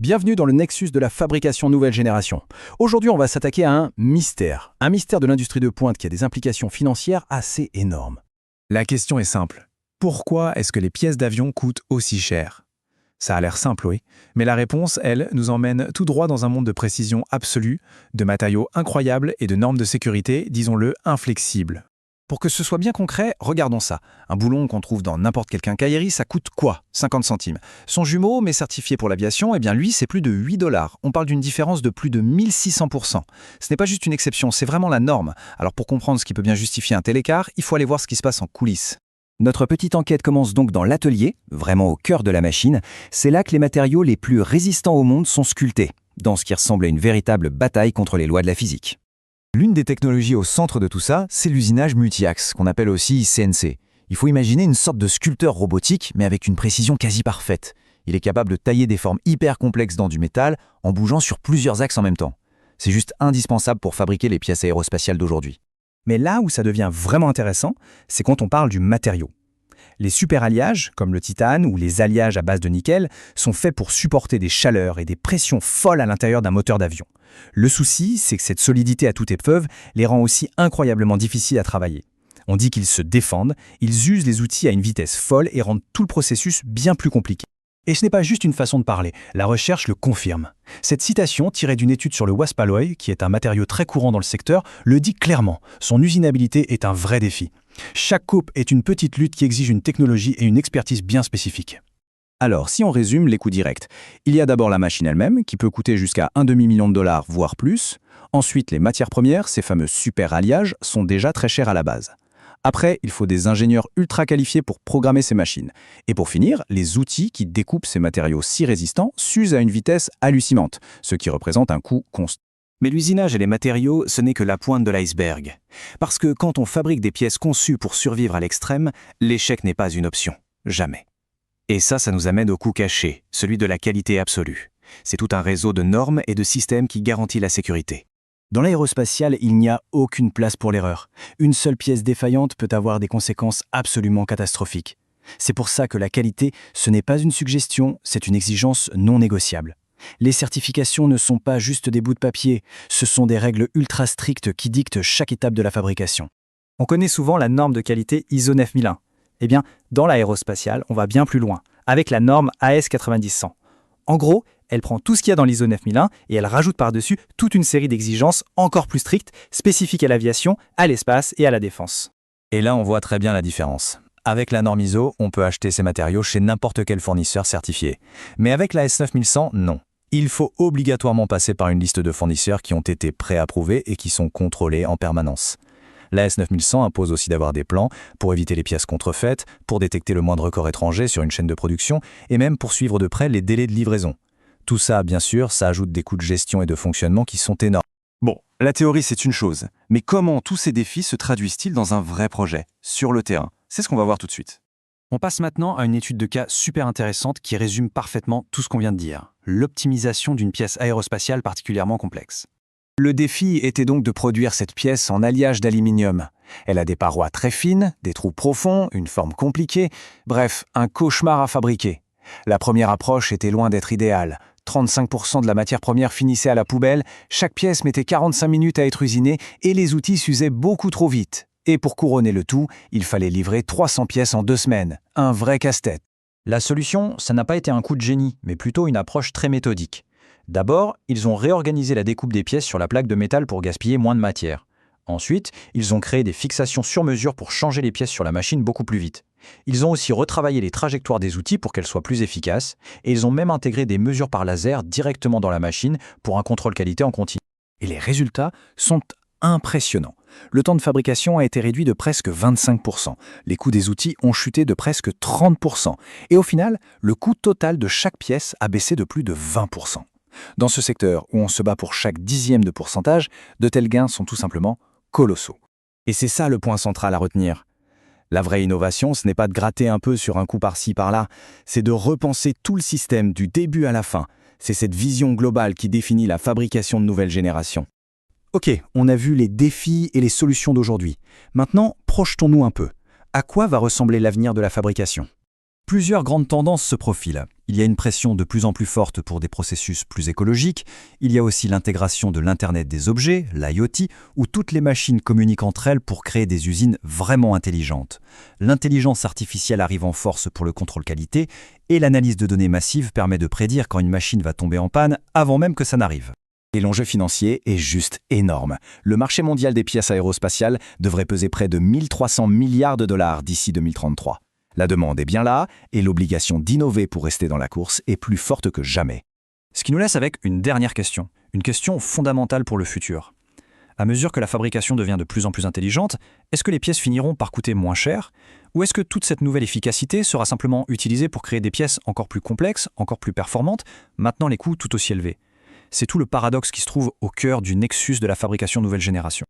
Bienvenue dans le Nexus de la fabrication nouvelle génération. Aujourd'hui, on va s'attaquer à un mystère de l'industrie de pointe qui a des implications financières assez énormes. La question est simple. Pourquoi est-ce que les pièces d'avion coûtent aussi cher? Ça a l'air simple, oui, mais la réponse, elle, nous emmène tout droit dans un monde de précision absolue, de matériaux incroyables et de normes de sécurité, disons-le, inflexibles. Pour que ce soit bien concret, regardons ça. Un boulon qu'on trouve dans n'importe quel quincaillerie, ça coûte quoi? 50 centimes. Son jumeau, mais certifié pour l'aviation, eh bien lui, c'est plus de 8 dollars. On parle d'une différence de plus de 1600%. Ce n'est pas juste une exception, c'est vraiment la norme. Alors pour comprendre ce qui peut bien justifier un tel écart, il faut aller voir ce qui se passe en coulisses. Notre petite enquête commence donc dans l'atelier, vraiment au cœur de la machine. C'est là que les matériaux les plus résistants au monde sont sculptés, dans ce qui ressemble à une véritable bataille contre les lois de la physique. L'une des technologies au centre de tout ça, c'est l'usinage multi-axe, qu'on appelle aussi CNC. Il faut imaginer une sorte de sculpteur robotique, mais avec une précision quasi parfaite. Il est capable de tailler des formes hyper complexes dans du métal, en bougeant sur plusieurs axes en même temps. C'est juste indispensable pour fabriquer les pièces aérospatiales d'aujourd'hui. Mais là où ça devient vraiment intéressant, c'est quand on parle du matériau. Les superalliages, comme le titane ou les alliages à base de nickel, sont faits pour supporter des chaleurs et des pressions folles à l'intérieur d'un moteur d'avion. Le souci, c'est que cette solidité à toute épreuve les rend aussi incroyablement difficiles à travailler. On dit qu'ils se défendent, ils usent les outils à une vitesse folle et rendent tout le processus bien plus compliqué. Et ce n'est pas juste une façon de parler, la recherche le confirme. Cette citation, tirée d'une étude sur le wasp alloy, qui est un matériau très courant dans le secteur, le dit clairement. Son usinabilité est un vrai défi. Chaque coupe est une petite lutte qui exige une technologie et une expertise bien spécifiques. Alors, si on résume les coûts directs, il y a d'abord la machine elle-même, qui peut coûter jusqu'à $1,5 million, voire plus. Ensuite, les matières premières, ces fameux super-alliages, sont déjà très chers à la base. Après, il faut des ingénieurs ultra qualifiés pour programmer ces machines. Et pour finir, les outils qui découpent ces matériaux si résistants s'usent à une vitesse hallucinante, ce qui représente un coût constant. Mais l'usinage et les matériaux, ce n'est que la pointe de l'iceberg. Parce que quand on fabrique des pièces conçues pour survivre à l'extrême, l'échec n'est pas une option. Jamais. Et ça nous amène au coût caché, celui de la qualité absolue. C'est tout un réseau de normes et de systèmes qui garantit la sécurité. Dans l'aérospatiale, il n'y a aucune place pour l'erreur. Une seule pièce défaillante peut avoir des conséquences absolument catastrophiques. C'est pour ça que la qualité, ce n'est pas une suggestion, c'est une exigence non négociable. Les certifications ne sont pas juste des bouts de papier, ce sont des règles ultra strictes qui dictent chaque étape de la fabrication. On connaît souvent la norme de qualité ISO 9001. Eh bien, dans l'aérospatiale, on va bien plus loin, avec la norme AS 90-100. En gros, elle prend tout ce qu'il y a dans l'ISO 9001 et elle rajoute par-dessus toute une série d'exigences encore plus strictes, spécifiques à l'aviation, à l'espace et à la défense. Et là, on voit très bien la différence. Avec la norme ISO, on peut acheter ces matériaux chez n'importe quel fournisseur certifié. Mais avec la S9100, non. Il faut obligatoirement passer par une liste de fournisseurs qui ont été préapprouvés et qui sont contrôlés en permanence. La S9100 impose aussi d'avoir des plans pour éviter les pièces contrefaites, pour détecter le moindre corps étranger sur une chaîne de production et même pour suivre de près les délais de livraison. Tout ça, bien sûr, ça ajoute des coûts de gestion et de fonctionnement qui sont énormes. Bon, la théorie c'est une chose, mais comment tous ces défis se traduisent-ils dans un vrai projet, sur le terrain? C'est ce qu'on va voir tout de suite. On passe maintenant à une étude de cas super intéressante qui résume parfaitement tout ce qu'on vient de dire. L'optimisation d'une pièce aérospatiale particulièrement complexe. Le défi était donc de produire cette pièce en alliage d'aluminium. Elle a des parois très fines, des trous profonds, une forme compliquée, bref, un cauchemar à fabriquer. La première approche était loin d'être idéale. 35% de la matière première finissait à la poubelle, chaque pièce mettait 45 minutes à être usinée et les outils s'usaient beaucoup trop vite. Et pour couronner le tout, il fallait livrer 300 pièces en 2 semaines. Un vrai casse-tête. La solution, ça n'a pas été un coup de génie, mais plutôt une approche très méthodique. D'abord, ils ont réorganisé la découpe des pièces sur la plaque de métal pour gaspiller moins de matière. Ensuite, ils ont créé des fixations sur mesure pour changer les pièces sur la machine beaucoup plus vite. Ils ont aussi retravaillé les trajectoires des outils pour qu'elles soient plus efficaces, et ils ont même intégré des mesures par laser directement dans la machine pour un contrôle qualité en continu. Et les résultats sont impressionnants. Le temps de fabrication a été réduit de presque 25%. Les coûts des outils ont chuté de presque 30%. Et au final, le coût total de chaque pièce a baissé de plus de 20%. Dans ce secteur où on se bat pour chaque dixième de pourcentage, de tels gains sont tout simplement colossaux. Et c'est ça le point central à retenir. La vraie innovation, ce n'est pas de gratter un peu sur un coup par-ci par-là, c'est de repenser tout le système du début à la fin. C'est cette vision globale qui définit la fabrication de nouvelles générations. Ok, on a vu les défis et les solutions d'aujourd'hui. Maintenant, projetons-nous un peu. À quoi va ressembler l'avenir de la fabrication ? Plusieurs grandes tendances se profilent. Il y a une pression de plus en plus forte pour des processus plus écologiques. Il y a aussi l'intégration de l'Internet des objets, l'IoT, où toutes les machines communiquent entre elles pour créer des usines vraiment intelligentes. L'intelligence artificielle arrive en force pour le contrôle qualité et l'analyse de données massives permet de prédire quand une machine va tomber en panne avant même que ça n'arrive. Et l'enjeu financier est juste énorme. Le marché mondial des pièces aérospatiales devrait peser près de 1300 milliards de dollars d'ici 2033. La demande est bien là, et l'obligation d'innover pour rester dans la course est plus forte que jamais. Ce qui nous laisse avec une dernière question, une question fondamentale pour le futur. À mesure que la fabrication devient de plus en plus intelligente, est-ce que les pièces finiront par coûter moins cher? Ou est-ce que toute cette nouvelle efficacité sera simplement utilisée pour créer des pièces encore plus complexes, encore plus performantes, maintenant les coûts tout aussi élevés? C'est tout le paradoxe qui se trouve au cœur du nexus de la fabrication nouvelle génération.